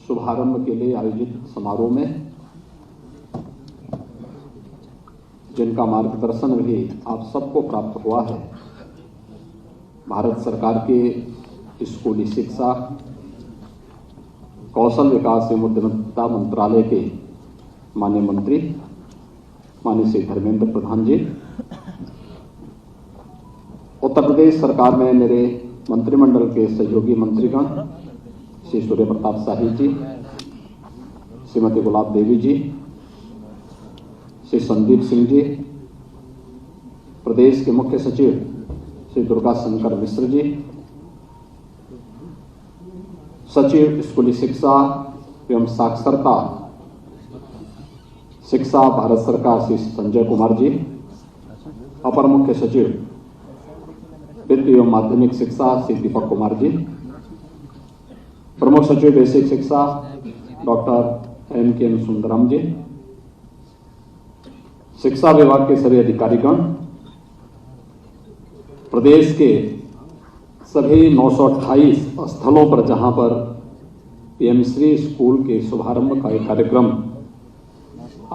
शुभारंभ के लिए आयोजित समारोह में जिनका मार्गदर्शन भी आप सबको प्राप्त हुआ है, भारत सरकार के स्कूली शिक्षा, कौशल विकास एवं उद्यमिता मंत्रालय के माननीय मंत्री माननीय श्री धर्मेंद्र प्रधान जी, उत्तर प्रदेश सरकार में मेरे मंत्रिमंडल के सहयोगी मंत्रीगण श्री सूर्य प्रताप शाही जी, श्रीमती गुलाब देवी जी, श्री संदीप सिंह जी, प्रदेश के मुख्य सचिव श्री दुर्गा शंकर मिश्र जी, सचिव स्कूली शिक्षा एवं साक्षरता शिक्षा भारत सरकार श्री संजय कुमार जी, अपर मुख्य सचिव वित्त एवं माध्यमिक शिक्षा श्री दीपक कुमार जी, प्रमुख सचिव बेसिक शिक्षा डॉक्टर एम सुंदरम जी, शिक्षा विभाग के सभी अधिकारीगण, प्रदेश के सभी 928 स्थलों पर जहां पर पीएम श्री स्कूल के शुभारंभ का कार्यक्रम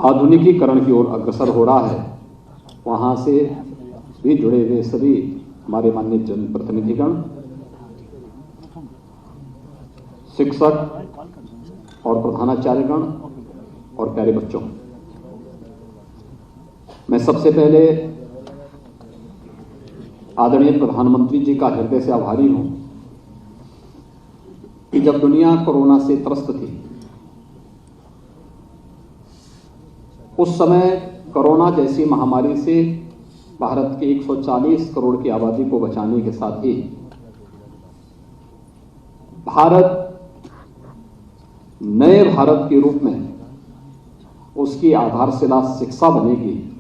आधुनिकीकरण की ओर अग्रसर हो रहा है, वहां से भी जुड़े हुए सभी हमारे माननीय जनप्रतिनिधिगण, शिक्षक और प्रधानाचार्यगण और प्यारे बच्चों, मैं सबसे पहले आदरणीय प्रधानमंत्री जी का हृदय से आभारी हूं कि जब दुनिया कोरोना से त्रस्त थी, उस समय कोरोना जैसी महामारी से भारत के 140 करोड़ की आबादी को बचाने के साथ ही भारत नए भारत के रूप में उसकी आधारशिला शिक्षा बनेगी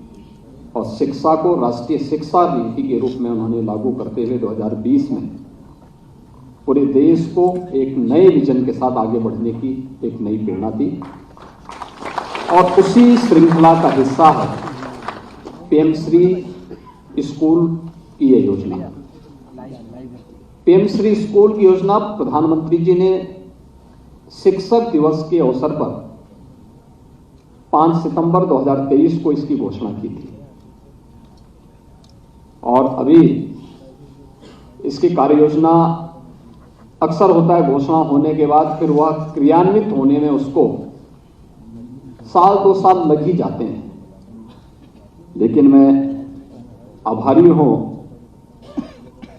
और शिक्षा को राष्ट्रीय शिक्षा नीति के रूप में उन्होंने लागू करते हुए 2020 में पूरे देश को एक नए विजन के साथ आगे बढ़ने की एक नई प्रेरणा दी। और उसी श्रृंखला का हिस्सा है पीएम श्री स्कूल की यह योजना। पीएम श्री स्कूल की योजना प्रधानमंत्री जी ने शिक्षक दिवस के अवसर पर 5 सितंबर 2023 को इसकी घोषणा की थी और अभी इसकी कार्य योजना अक्सर होता है घोषणा होने के बाद फिर वह क्रियान्वित होने में उसको साल 2 साल लग ही जाते हैं, लेकिन मैं आभारी हूं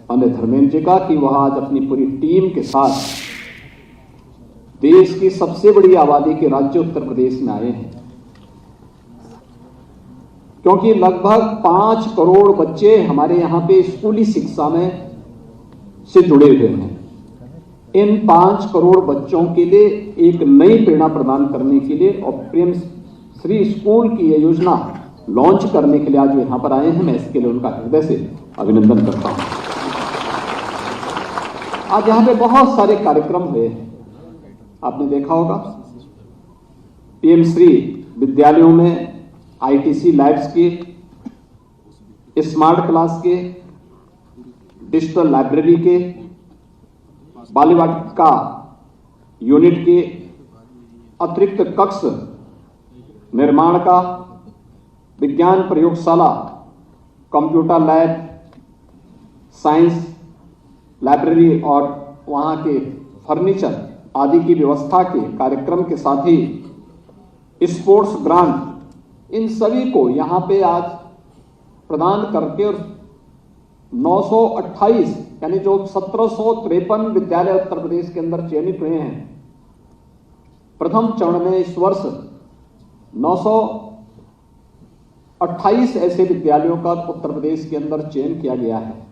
माननीय धर्मेंद्र जी का कि वह आज अपनी पूरी टीम के साथ देश की सबसे बड़ी आबादी के राज्य उत्तर प्रदेश में आए हैं, क्योंकि लगभग 5 करोड़ बच्चे हमारे यहां पे स्कूली शिक्षा में से जुड़े हुए हैं। इन 5 करोड़ बच्चों के लिए एक नई प्रेरणा प्रदान करने के लिए और पीएम श्री स्कूल की यह योजना लॉन्च करने के लिए आज यहां पर आए हैं। मैं इसके लिए उनका हृदय से अभिनंदन करता हूं। आज यहां पे बहुत सारे कार्यक्रम हुए हैं, आपने देखा होगा। पीएम श्री विद्यालयों में आईटीसी लैब्स के, स्मार्ट क्लास के, डिजिटल लाइब्रेरी के, बालिवाटिका यूनिट के, अतिरिक्त कक्ष निर्माण का, विज्ञान प्रयोगशाला, कंप्यूटर लैब, साइंस लाइब्रेरी और वहां के फर्नीचर आदि की व्यवस्था के कार्यक्रम के साथ ही स्पोर्ट्स ग्रांट, इन सभी को यहां पे आज प्रदान करके और 928 यानी जो 1753 विद्यालय उत्तर प्रदेश के अंदर चयनित हुए हैं, प्रथम चरण में इस वर्ष 928 ऐसे विद्यालयों का उत्तर प्रदेश के अंदर चयन किया गया है,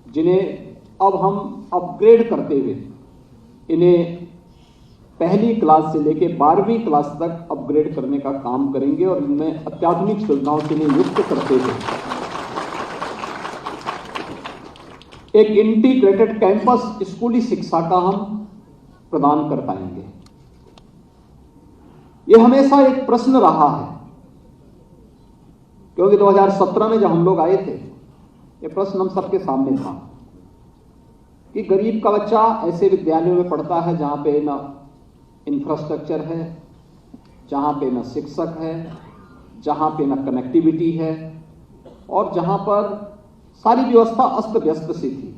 जिन्हें अब हम अपग्रेड करते हुए इन्हें पहली क्लास से लेकर 12वीं क्लास तक अपग्रेड करने का काम करेंगे और इनमें अत्याधुनिक सुविधाओं से इन्हें युक्त करते हुए एक इंटीग्रेटेड कैंपस स्कूली शिक्षा का हम प्रदान कर पाएंगे। यह हमेशा एक प्रश्न रहा है, क्योंकि 2017 में जब हम लोग आए थे, यह प्रश्न हम सबके सामने था कि गरीब का बच्चा ऐसे विद्यालयों में पढ़ता है जहां पे ना इंफ्रास्ट्रक्चर है, जहां पे न शिक्षक है, जहां पे न कनेक्टिविटी है और जहां पर सारी व्यवस्था अस्त व्यस्त सी थी।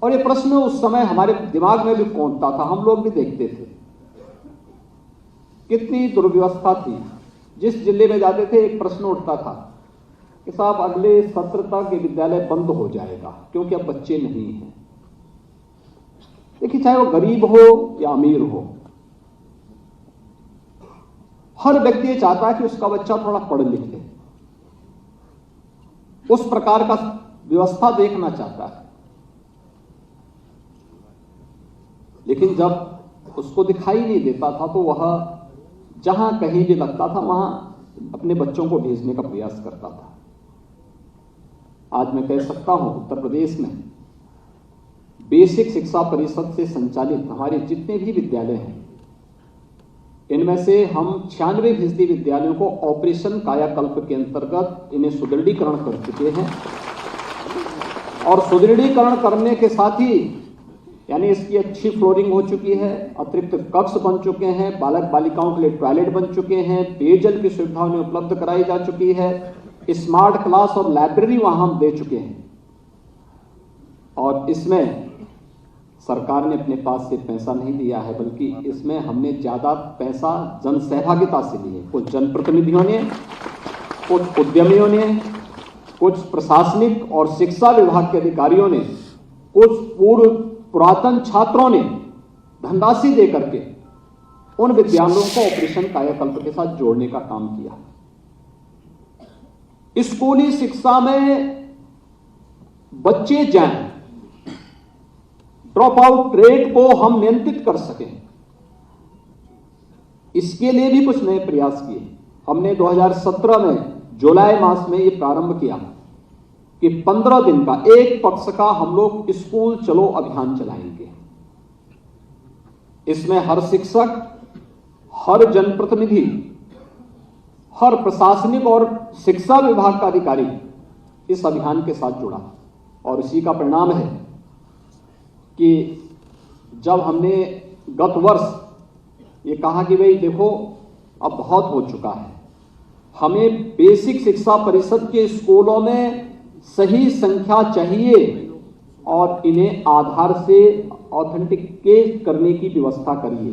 और ये प्रश्न उस समय हमारे दिमाग में भी कौंधता था, हम लोग भी देखते थे कितनी दुर्व्यवस्था थी। जिस जिले में जाते थे एक प्रश्न उठता था कि साहब अगले सत्र तक ये विद्यालय बंद हो जाएगा क्योंकि अब बच्चे नहीं हैं। देखिए, चाहे वो गरीब हो या अमीर हो, हर व्यक्ति ये चाहता है कि उसका बच्चा थोड़ा पढ़ लिख ले, उस प्रकार का व्यवस्था देखना चाहता है। लेकिन जब उसको दिखाई नहीं देता था तो वह जहां कहीं भी लगता था वहां अपने बच्चों को भेजने का प्रयास करता था। आज मैं कह सकता हूं, उत्तर प्रदेश में बेसिक शिक्षा परिषद से संचालित हमारे जितने भी विद्यालय हैं, इनमें से हम 96% विद्यालयों को ऑपरेशन कायाकल्प के अंतर्गत इन्हें सुदृढ़ीकरण कर चुके हैं। और सुदृढ़ीकरण करने के साथ ही यानी इसकी अच्छी फ्लोरिंग हो चुकी है, अतिरिक्त कक्ष बन चुके हैं, बालक बालिकाओं के लिए टॉयलेट बन चुके हैं, पेयजल की सुविधा उन्हें उपलब्ध कराई जा चुकी है, स्मार्ट क्लास और लाइब्रेरी वहां हम दे चुके हैं। और इसमें सरकार ने अपने पास से पैसा नहीं दिया है, बल्कि इसमें हमने ज्यादा पैसा जन सहभागिता से लिए। कुछ जनप्रतिनिधियों ने, कुछ उद्यमियों ने, कुछ प्रशासनिक और शिक्षा विभाग के अधिकारियों ने, कुछ पूर्व पुरातन छात्रों ने धनराशि देकर के उन विद्यालयों को ऑपरेशन कायाकल्प के साथ जोड़ने का काम किया। स्कूली शिक्षा में बच्चे जाएं, ड्रॉप आउट रेट को हम नियंत्रित कर सकें, इसके लिए भी कुछ नए प्रयास किए। हमने 2017 में जुलाई मास में यह प्रारंभ किया कि 15 दिन का एक पक्ष का हम लोग स्कूल चलो अभियान चलाएंगे। इसमें हर शिक्षक, हर जनप्रतिनिधि, हर प्रशासनिक और शिक्षा विभाग का अधिकारी इस अभियान के साथ जुड़ा। और इसी का परिणाम है कि जब हमने गत वर्ष ये कहा कि भाई देखो अब बहुत हो चुका है, हमें बेसिक शिक्षा परिषद के स्कूलों में सही संख्या चाहिए और इन्हें आधार से ऑथेंटिकेट करने की व्यवस्था करिए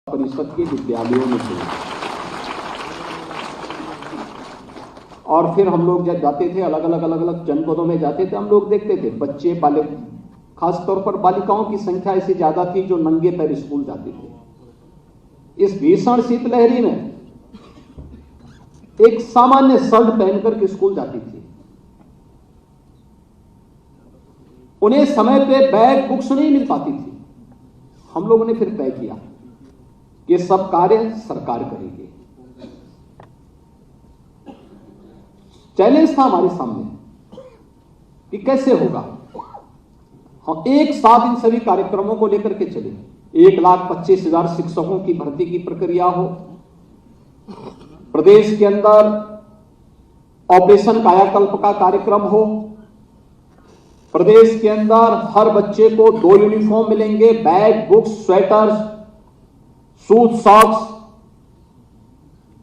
परिषद के विद्यालयों में से। और फिर हम लोग जब जाते थे अलग अलग जनपदों में जाते थे, हम लोग देखते थे बच्चे बालिक, खासतौर पर बालिकाओं की संख्या ऐसी ज्यादा थी जो नंगे पैर स्कूल जाते थे। इस भीषण शीतलहरी में एक सामान्य शर्ट पहनकर के स्कूल जाती थी। उन्हें समय पे बैग बुक्स नहीं मिल पाती थी। हम लोगों ने फिर तय किया कि सब कार्य सरकार करेगी। चैलेंज था हमारे सामने कि कैसे होगा। हम एक साथ इन सभी कार्यक्रमों को लेकर के चले। 1,25,000 शिक्षकों की भर्ती की प्रक्रिया हो, प्रदेश के अंदर ऑपरेशन कायाकल्प का कार्यक्रम हो, प्रदेश के अंदर हर बच्चे को 2 यूनिफॉर्म मिलेंगे, bag, books, sweaters, shoes, socks,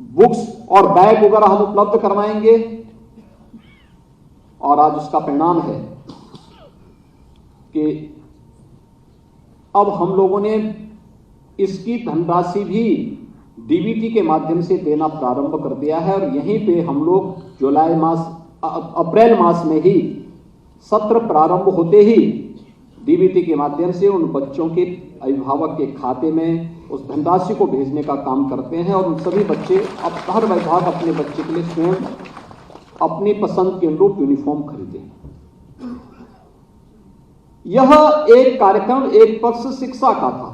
books और बैग वगैरह हम उपलब्ध करवाएंगे। और आज उसका परिणाम है कि अब हम लोगों ने इसकी धनराशि भी डीबीटी के माध्यम से देना प्रारंभ कर दिया है। और यहीं पे हम लोग अप्रैल मास में ही सत्र प्रारंभ होते ही डीबीटी के माध्यम से उन बच्चों के अभिभावक के खाते में उस धनराशि को भेजने का काम करते हैं। और उन सभी बच्चे, अब हर विभाग अपने बच्चे के लिए स्वयं अपनी पसंद के अनुरूप यूनिफॉर्म खरीदे। यह एक कार्यक्रम एक पक्ष शिक्षा का था,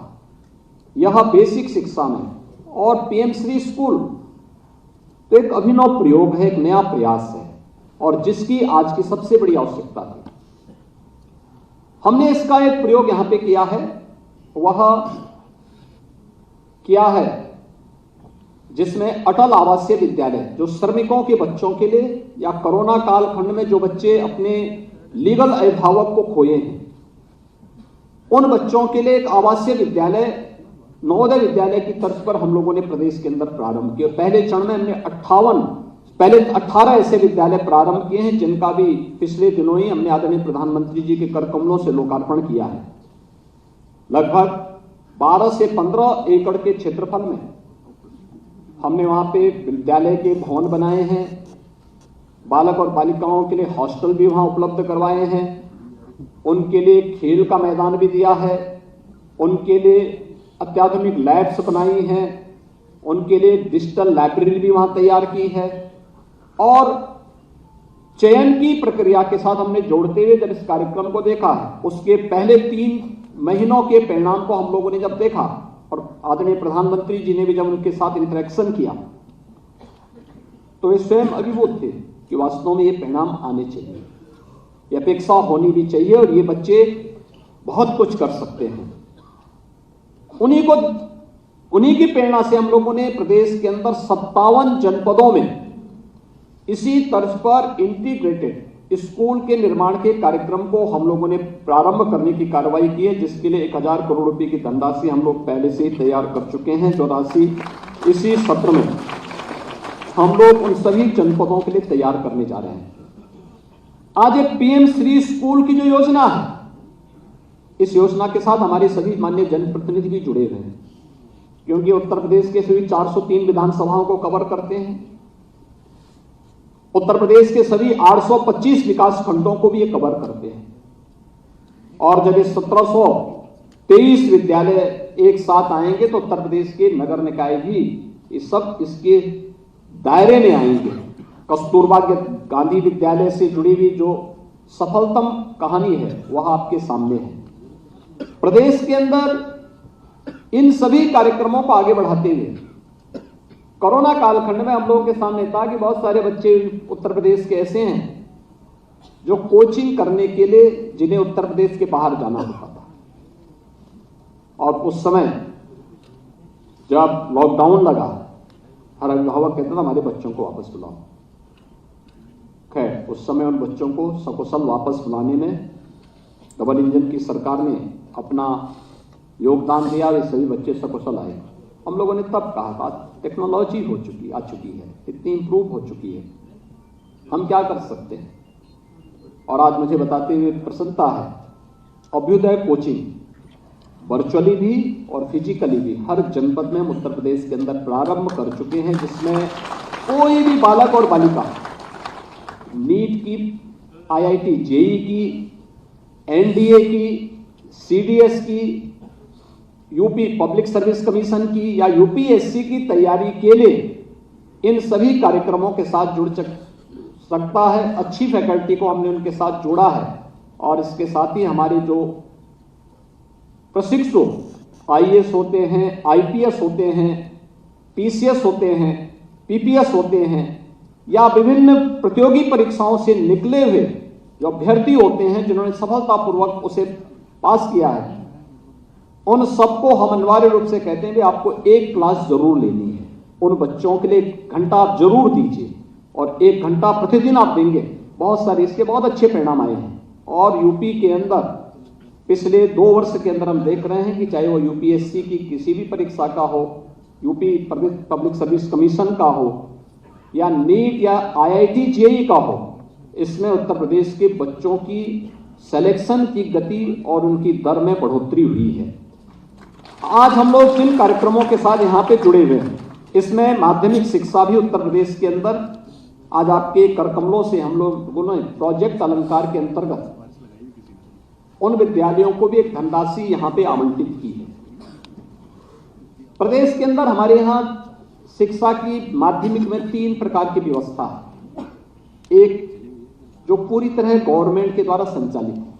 यह बेसिक शिक्षा में। और पीएम श्री स्कूल तो एक अभिनव प्रयोग है, एक नया प्रयास है और जिसकी आज की सबसे बड़ी आवश्यकता थी। हमने इसका एक प्रयोग यहां पे किया है, वह किया है जिसमें अटल आवासीय विद्यालय, जो श्रमिकों के बच्चों के लिए या कोरोना कालखंड में जो बच्चे अपने लीगल अभिभावक को खोए हैं, उन बच्चों के लिए एक आवासीय विद्यालय, नवोदय विद्यालय की तर्ज पर हम लोगों ने प्रदेश के अंदर प्रारंभ किया। पहले चरण में हमने 18 ऐसे विद्यालय प्रारंभ किए हैं, जिनका भी पिछले दिनों ही हमने आदरणीय प्रधानमंत्री जी के कर कमलों से लोकार्पण किया है। लगभग 12 से 15 एकड़ के क्षेत्रफल में हमने वहां पे विद्यालय के भवन बनाए हैं, बालक और बालिकाओं के लिए हॉस्टल भी वहां उपलब्ध करवाए हैं, उनके लिए खेल का मैदान भी दिया है, उनके लिए अत्याधुनिक लैब्स बनाई हैं, उनके लिए डिजिटल लाइब्रेरी भी वहां तैयार की है। और चयन की प्रक्रिया के साथ हमने जोड़ते हुए जब इस कार्यक्रम को देखा है, उसके पहले 3 महीनों के परिणाम को हम लोगों ने जब देखा और आदरणीय प्रधानमंत्री जी ने भी जब उनके साथ इंटरेक्शन किया, तो वे स्वयं अभिभूत थे कि वास्तव में ये परिणाम आने चाहिए, ये अपेक्षा होनी भी चाहिए और ये बच्चे बहुत कुछ कर सकते हैं। उन्हीं की प्रेरणा से हम लोगों ने प्रदेश के अंदर 57 जनपदों में इसी तर्ज पर इंटीग्रेटेड स्कूल के निर्माण के कार्यक्रम को हम लोगों ने प्रारंभ करने की कार्रवाई की है, जिसके लिए 1000 करोड़ रुपए की धनराशि हम लोग पहले से ही तैयार कर चुके हैं, जो राशि इसी सत्र में हम लोग उन सभी जनपदों के लिए तैयार करने जा रहे हैं। आज एक पीएम श्री स्कूल की जो योजना है, इस योजना के साथ हमारे सभी माननीय जनप्रतिनिधि भी जुड़े हुए हैं, क्योंकि उत्तर प्रदेश के सभी 403 विधानसभाओं को कवर करते हैं। उत्तर प्रदेश के सभी 825 विकास खंडों को भी ये कवर करते हैं। और जब ये 1723 विद्यालय एक साथ आएंगे तो उत्तर प्रदेश के नगर निकाय भी ये सब इसके दायरे में आएंगे। कस्तूरबा गांधी विद्यालय से जुड़ी हुई जो सफलतम कहानी है वह आपके सामने है। प्रदेश के अंदर इन सभी कार्यक्रमों को आगे बढ़ाते हुए कोरोना कालखंड में हम लोगों के सामने था कि बहुत सारे बच्चे उत्तर प्रदेश के ऐसे हैं जो कोचिंग करने के लिए जिन्हें उत्तर प्रदेश के बाहर जाना होता था, और उस समय जब लॉकडाउन लगा हर अभिभावक कहता था हमारे बच्चों को वापस बुलाओ। खैर उस समय उन बच्चों को सकुशल वापस बुलाने में डबल इंजन की सरकार ने अपना योगदान दिया, वे सभी बच्चे सकुशल आए। हम लोगों ने तब कहा था टेक्नोलॉजी आ चुकी है, इतनी इंप्रूव हो चुकी है, हम क्या कर सकते हैं। और आज मुझे बताते हुए प्रसन्नता है, अभ्युदय कोचिंग वर्चुअली भी और फिजिकली भी हर जनपद में हम उत्तर प्रदेश के अंदर प्रारंभ कर चुके हैं, जिसमें कोई भी बालक और बालिका नीट की, IIT जेईई की, NDA की, CDS की, यूपी पब्लिक सर्विस कमीशन की या UPSC की तैयारी के लिए इन सभी कार्यक्रमों के साथ जुड़ सकता है। अच्छी फैकल्टी को हमने उनके साथ जोड़ा है और इसके साथ ही हमारे जो प्रशिक्षु IAS होते हैं, IPS होते हैं, PCS होते हैं, PPS होते हैं या विभिन्न प्रतियोगी परीक्षाओं से निकले हुए जो अभ्यर्थी होते हैं जिन्होंने सफलतापूर्वक उसे पास किया है, उन सबको हम अनिवार्य रूप से कहते हैं कि आपको एक क्लास जरूर लेनी है। उन बच्चों के लिए 1 घंटा आप जरूर दीजिए और 1 घंटा प्रतिदिन आप देंगे। बहुत सारे इसके बहुत अच्छे परिणाम आए हैं और यूपी के अंदर पिछले 2 वर्ष के अंदर हम देख रहे हैं कि चाहे वो UPSC की किसी भी परीक्षा का हो, यूपी पब्लिक सर्विस कमीशन का हो या नीट या IIT जेईई का हो, इसमें उत्तर प्रदेश के बच्चों की सिलेक्शन की गति और उनकी दर में बढ़ोतरी हुई है। आज हम लोग जिन कार्यक्रमों के साथ यहाँ पे जुड़े हुए हैं, इसमें माध्यमिक शिक्षा भी उत्तर प्रदेश के अंदर आज आपके कर कमलों से हम लोगों ने प्रोजेक्ट अलंकार के अंतर्गत उन विद्यालयों को भी एक धनराशि यहाँ पे आवंटित की है। प्रदेश के अंदर हमारे यहाँ शिक्षा की माध्यमिक में 3 प्रकार की व्यवस्था है। एक जो पूरी तरह गवर्नमेंट के द्वारा संचालित है,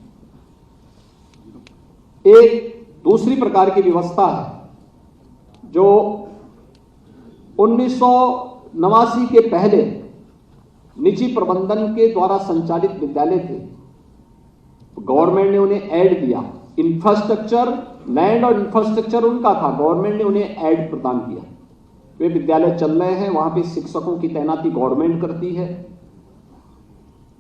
एक दूसरी प्रकार की व्यवस्था है जो 1989 के पहले निजी प्रबंधन के द्वारा संचालित विद्यालय थे। गवर्नमेंट ने उन्हें ऐड दिया, इंफ्रास्ट्रक्चर, लैंड और इंफ्रास्ट्रक्चर उनका था, गवर्नमेंट ने उन्हें ऐड प्रदान किया। वे विद्यालय चल रहे हैं, वहां पे शिक्षकों की तैनाती गवर्नमेंट करती है।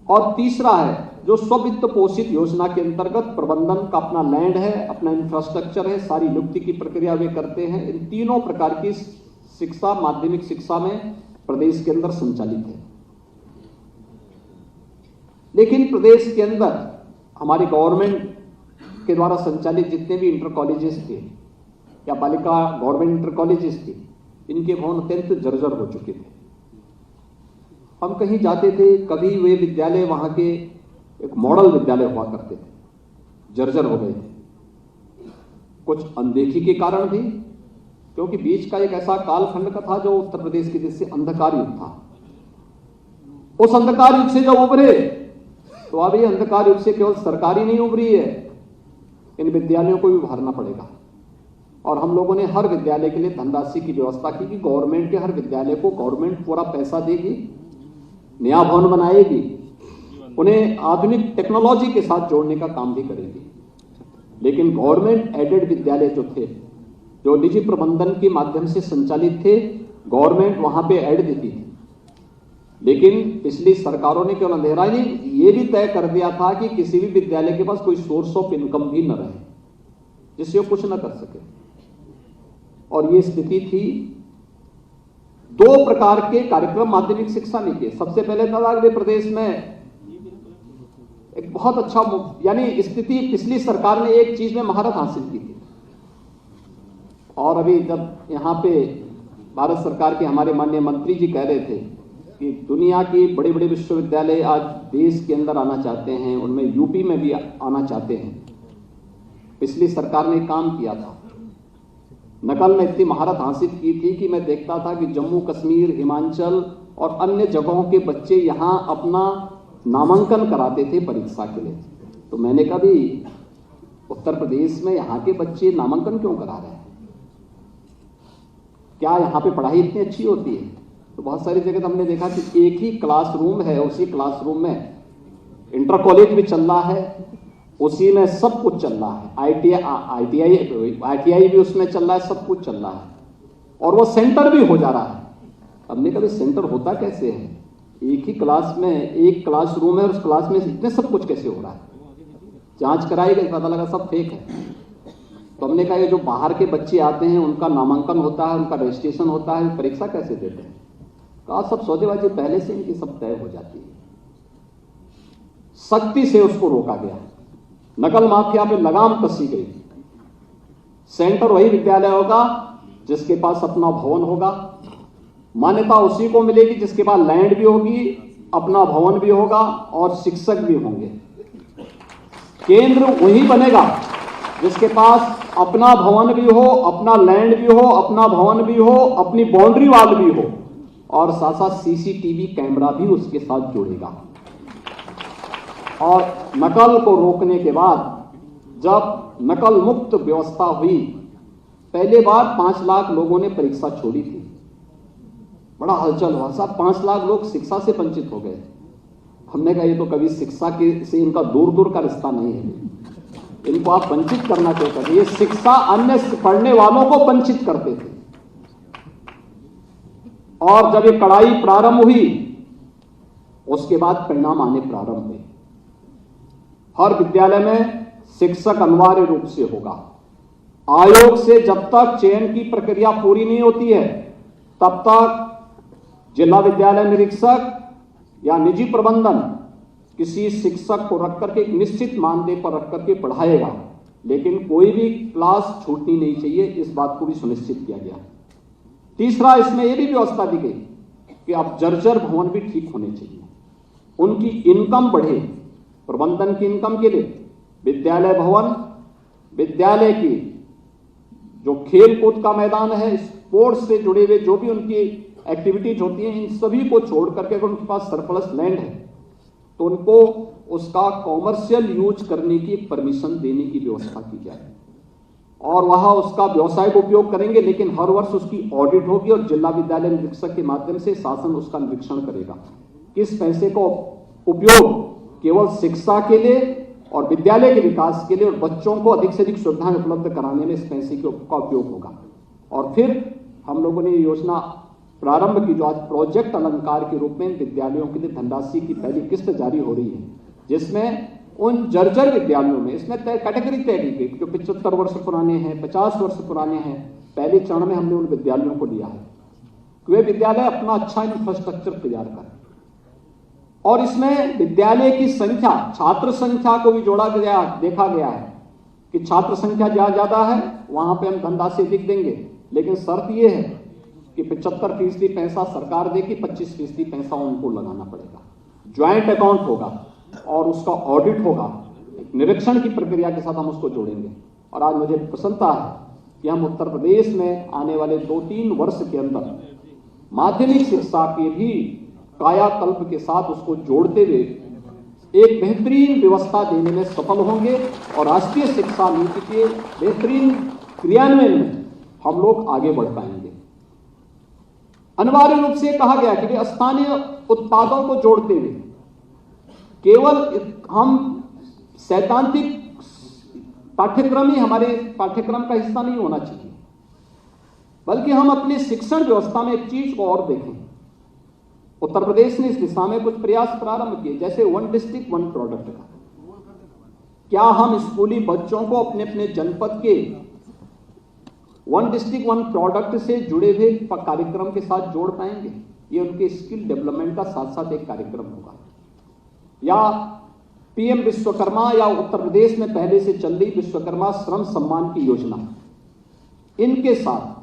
और तीसरा है जो स्ववित्त पोषित योजना के अंतर्गत प्रबंधन का अपना लैंड है, अपना इंफ्रास्ट्रक्चर है, सारी नियुक्ति की प्रक्रिया वे करते हैं। इन तीनों प्रकार की शिक्षा माध्यमिक शिक्षा में प्रदेश के अंदर संचालित है। लेकिन प्रदेश के अंदर हमारी गवर्नमेंट के द्वारा संचालित जितने भी इंटर कॉलेजेस थे या बालिका गवर्नमेंट इंटर कॉलेजेस थे, इनके भवन अत्यंत जर्जर हो चुके थे। हम कहीं जाते थे, कभी वे विद्यालय वहां के एक मॉडल विद्यालय हुआ करते थे, जर्जर हो गए थे। कुछ अनदेखी के कारण भी, क्योंकि बीच का एक ऐसा कालखंड का था जो उत्तर प्रदेश के जैसे अंधकार युग था। उस अंधकार युग से जब उभरे तो अब ये अंधकार युग से केवल सरकारी नहीं उभरी है, इन विद्यालयों को भी उभारना पड़ेगा। और हम लोगों ने हर विद्यालय के लिए धनराशि की व्यवस्था की कि गवर्नमेंट के हर विद्यालय को गवर्नमेंट पूरा पैसा देगी, नया भवन बनाएगी, उन्हें आधुनिक टेक्नोलॉजी के साथ जोड़ने का काम भी करेगी। लेकिन गवर्नमेंट एडेड विद्यालय जो थे, जो निजी प्रबंधन के माध्यम से संचालित थे, गवर्नमेंट वहां पे ऐड देती थी। लेकिन पिछली सरकारों ने केवल अंधेरा नहीं, ये भी तय कर दिया था कि किसी भी विद्यालय के पास कोई सोर्स ऑफ इनकम भी न रहे जिससे वो कुछ न कर सके। और ये स्थिति थी। दो प्रकार के कार्यक्रम माध्यमिक शिक्षा में किए। सबसे पहले था प्रदेश में एक बहुत अच्छा यानी स्थिति, पिछली सरकार ने एक चीज में महारत हासिल की थी। और अभी जब यहां पे भारत सरकार के हमारे माननीय मंत्री जी कह रहे थे कि दुनिया के बड़े बड़े विश्वविद्यालय आज देश के अंदर आना चाहते हैं, उनमें यूपी में भी आना चाहते हैं। पिछली सरकार ने काम किया था, नकल में इतनी महारत हासिल की थी कि मैं देखता था कि जम्मू कश्मीर, हिमाचल और अन्य जगहों के बच्चे यहां अपना नामांकन कराते थे परीक्षा के लिए। तो मैंने कहा भी उत्तर प्रदेश में यहां के बच्चे नामांकन क्यों करा रहे हैं? क्या यहां पे पढ़ाई इतनी अच्छी होती है? तो बहुत सारी जगह हमने देखा कि एक ही क्लासरूम है, उसी क्लासरूम में इंटर कॉलेज भी चल रहा है, उसी में सब कुछ चल रहा है, ITI भी उसमें चल रहा है, सब कुछ चल रहा है, और वो सेंटर भी हो जा रहा है। हमने कभी सेंटर होता कैसे है? एक ही क्लास में एक क्लासरूम है और उस क्लास में इतने सब कुछ कैसे हो रहा है? जांच कराई गई, पता लगा सब फेक है। तो हमने कहा ये जो बाहर के बच्चे आते हैं उनका नामांकन होता है, उनका रजिस्ट्रेशन होता है, परीक्षा कैसे देते हैं? कहा सब सौदेबाजी पहले से इनकी सब तय हो जाती है। सख्ती से उसको रोका गया, नकल माफिया पे लगाम कसी गई। सेंटर वही विद्यालय होगा जिसके पास अपना भवन होगा, मान्यता उसी को मिलेगी जिसके पास लैंड भी होगी, अपना भवन भी होगा और शिक्षक भी होंगे। केंद्र वही बनेगा जिसके पास अपना भवन भी हो, अपना लैंड भी हो, अपना भवन भी हो, अपनी बाउंड्री वाल भी हो, और साथ साथ CCTV कैमरा भी उसके साथ जुड़ेगा। और नकल को रोकने के बाद जब नकल मुक्त व्यवस्था हुई, पहले बार 5 लाख लोगों ने परीक्षा छोड़ी थी। बड़ा हलचल हुआ, साहब 5 लाख लोग शिक्षा से वंचित हो गए। हमने कहा ये तो कभी शिक्षा के से इनका दूर दूर का रिश्ता नहीं है, इनको आप वंचित करना क्यों करते? ये शिक्षा अन्य पढ़ने वालों को वंचित करते थे। और जब ये कड़ाई प्रारंभ हुई, उसके बाद परिणाम आने प्रारंभ हुए। हर विद्यालय में शिक्षक अनिवार्य रूप से होगा। आयोग से जब तक चयन की प्रक्रिया पूरी नहीं होती है, तब तक जिला विद्यालय निरीक्षक या निजी प्रबंधन किसी शिक्षक को रख करके एक निश्चित मानदेय पर रख करके पढ़ाएगा, लेकिन कोई भी क्लास छूटनी नहीं चाहिए, इस बात को भी सुनिश्चित किया गया। तीसरा, इसमें यह भी व्यवस्था दी गई कि अब जर्जर भवन भी ठीक होने चाहिए, उनकी इनकम बढ़े। प्रबंधन की इनकम के लिए विद्यालय भवन, विद्यालय की जो खेल कूद का मैदान है, स्पोर्ट्स से जुड़े हुए जो भी उनकी एक्टिविटीज होती हैं, इन सभी को छोड़ करके अगर उनके पास सरप्लस लैंड है तो उनको उसका कॉमर्शियल यूज करने की परमिशन देने की व्यवस्था की जाए, और वहां उसका व्यावसायिक उपयोग करेंगे, लेकिन हर वर्ष उसकी ऑडिट होगी और जिला विद्यालय निरीक्षक के माध्यम से शासन उसका निरीक्षण करेगा। इस पैसे को उपयोग केवल शिक्षा के लिए और विद्यालय के विकास के लिए और बच्चों को अधिक से अधिक सुविधाएं उपलब्ध कराने में इस पैसे का उपयोग होगा। और फिर हम लोगों ने ये योजना प्रारंभ की, जो आज प्रोजेक्ट अलंकार के रूप में विद्यालयों के लिए धनराशि की पहली किस्त जारी हो रही है, जिसमें उन जर्जर विद्यालयों में इसमें कैटेगरी तय की गई जो 75 वर्ष पुराने हैं, 50 वर्ष पुराने हैं। पहले चरण में हमने उन विद्यालयों को लिया है कि वे विद्यालय अपना अच्छा इंफ्रास्ट्रक्चर तैयार करें, और इसमें विद्यालय की संख्या, छात्र संख्या को भी जोड़ा गया, देखा गया है कि छात्र संख्या जहां ज्यादा है वहां पे हम धनराशि अधिक देंगे, लेकिन शर्त यह है कि 75% पैसा सरकार देगी, 25% पैसा उनको लगाना पड़ेगा। ज्वाइंट अकाउंट होगा और उसका ऑडिट होगा, निरीक्षण की प्रक्रिया के साथ हम उसको जोड़ेंगे। और आज मुझे प्रसन्नता है कि हम उत्तर प्रदेश में आने वाले 2-3 वर्ष के अंदर माध्यमिक शिक्षा के भी कायाकल्प के साथ उसको जोड़ते हुए एक बेहतरीन व्यवस्था देने में सफल होंगे और राष्ट्रीय शिक्षा नीति के बेहतरीन क्रियान्वयन में हम लोग आगे बढ़ पाएंगे। अनिवार्य रूप से कहा गया कि वे स्थानीय उत्पादों को जोड़ते हुए केवल हम सैद्धांतिक पाठ्यक्रम ही हमारे पाठ्यक्रम का हिस्सा नहीं होना चाहिए, बल्कि हम अपने शिक्षण व्यवस्था में एक चीज को और देखें। उत्तर प्रदेश ने इस दिशा में कुछ प्रयास प्रारंभ किए, जैसे 1 डिस्ट्रिक्ट 1 प्रोडक्ट का। क्या हम स्कूली बच्चों को अपने अपने जनपद के 1 डिस्ट्रिक्ट 1 प्रोडक्ट से जुड़े हुए कार्यक्रम के साथ जोड़ पाएंगे? ये उनके स्किल डेवलपमेंट का साथ साथ एक कार्यक्रम होगा। या पीएम विश्वकर्मा या उत्तर प्रदेश में पहले से चल रही विश्वकर्मा श्रम सम्मान की योजना, इनके साथ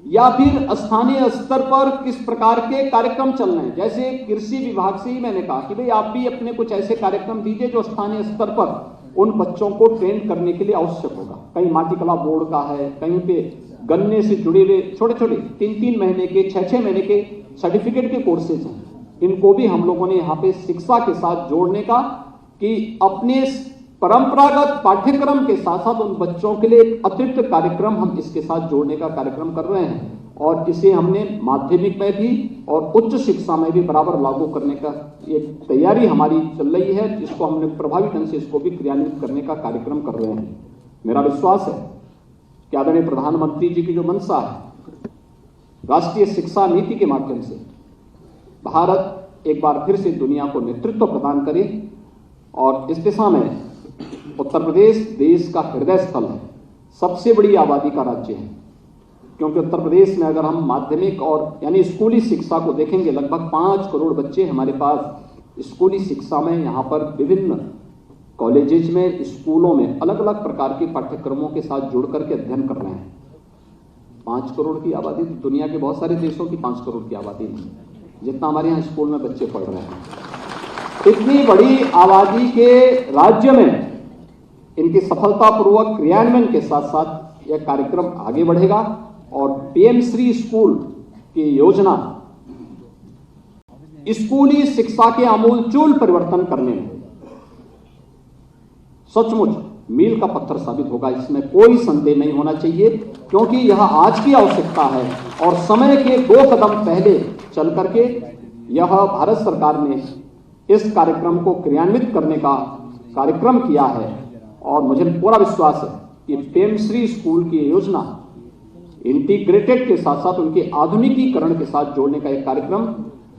या फिर स्थानीय स्तर पर किस प्रकार के कार्यक्रम चल रहे हैं। जैसे कृषि विभाग से ही मैंने कहा कि भाई आप भी अपने कुछ ऐसे कार्यक्रम दीजिए जो स्थानीय स्तर पर उन बच्चों को ट्रेन करने के लिए आवश्यक होगा। कहीं माटी कला बोर्ड का है, कहीं पे गन्ने से जुड़े हुए छोटे छोटे 3-3 महीने के 6-6 महीने के सर्टिफिकेट के कोर्सेज हैं, इनको भी हम लोगों ने यहाँ पे शिक्षा के साथ जोड़ने का, कि अपने परंपरागत पाठ्यक्रम के साथ साथ उन बच्चों के लिए एक अतिरिक्त कार्यक्रम हम इसके साथ जोड़ने का कार्यक्रम कर रहे हैं। और इसे हमने माध्यमिक में भी और उच्च शिक्षा में भी बराबर लागू करने का एक तैयारी हमारी चल रही है, जिसको हमने प्रभावी ढंग से इसको भी क्रियान्वित करने का कार्यक्रम कर रहे हैं। मेरा विश्वास है कि आदरणीय प्रधानमंत्री जी की जो मंशा है, राष्ट्रीय शिक्षा नीति के माध्यम से भारत एक बार फिर से दुनिया को नेतृत्व प्रदान करे, और इस दिशा में उत्तर प्रदेश देश का हृदय स्थल है, सबसे बड़ी आबादी का राज्य है। क्योंकि उत्तर प्रदेश में अगर हम माध्यमिक और यानी स्कूली शिक्षा को देखेंगे, लगभग 5 करोड़ बच्चे हमारे पास स्कूली शिक्षा में यहाँ पर विभिन्न कॉलेजेज में, स्कूलों में अलग अलग प्रकार के पाठ्यक्रमों के साथ जुड़ करके अध्ययन कर रहे हैं। 5 करोड़ की आबादी, दुनिया के बहुत सारे देशों की 5 करोड़ की आबादी नहीं, जितना हमारे यहाँ स्कूल में बच्चे पढ़ रहे हैं। इतनी बड़ी आबादी के राज्य में इनकी सफलतापूर्वक क्रियान्वयन के साथ साथ यह कार्यक्रम आगे बढ़ेगा, और पीएम श्री स्कूल की योजना स्कूली शिक्षा के आमूलचूल परिवर्तन करने में सचमुच मील का पत्थर साबित होगा, इसमें कोई संदेह नहीं होना चाहिए। क्योंकि यह आज की आवश्यकता है और समय के 2 कदम पहले चल करके यह भारत सरकार ने इस कार्यक्रम को क्रियान्वित करने का कार्यक्रम किया है। और मुझे पूरा विश्वास है कि पीएम श्री स्कूल की योजना इंटीग्रेटेड के साथ साथ उनके आधुनिकीकरण के साथ जोड़ने का एक कार्यक्रम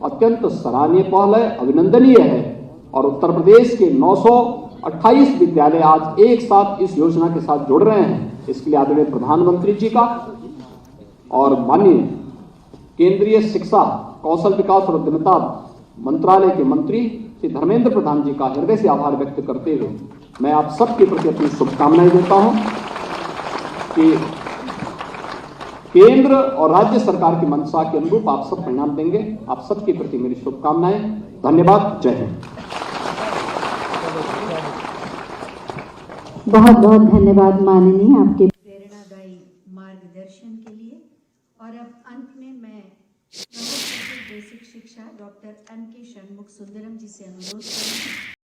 अत्यंत सराहनीय पहल है, अभिनंदनीय है। और उत्तर प्रदेश के 928 विद्यालय आज एक साथ इस योजना के साथ जुड़ रहे हैं। इसके लिए आदरणीय प्रधानमंत्री जी का और माननीय केंद्रीय शिक्षा, कौशल विकास और उद्यमिता मंत्रालय के मंत्री श्री धर्मेंद्र प्रधान जी का हृदय से आभार व्यक्त करते हुए मैं आप सबके प्रति अपनी शुभकामनाएं देता हूं कि केंद्र और राज्य सरकार की मंशा के अनुरूप आप सब परिणाम देंगे। आप सबके प्रति मेरी शुभकामनाएं। धन्यवाद। जय हिंद। बहुत बहुत धन्यवाद माननीय आपके प्रेरणादायी मार्गदर्शन के लिए। और अब अंत में मैं बेसिक शिक्षा डॉक्टर एन के षणमुख सुंदरम जी से अनुरोध करूंगी।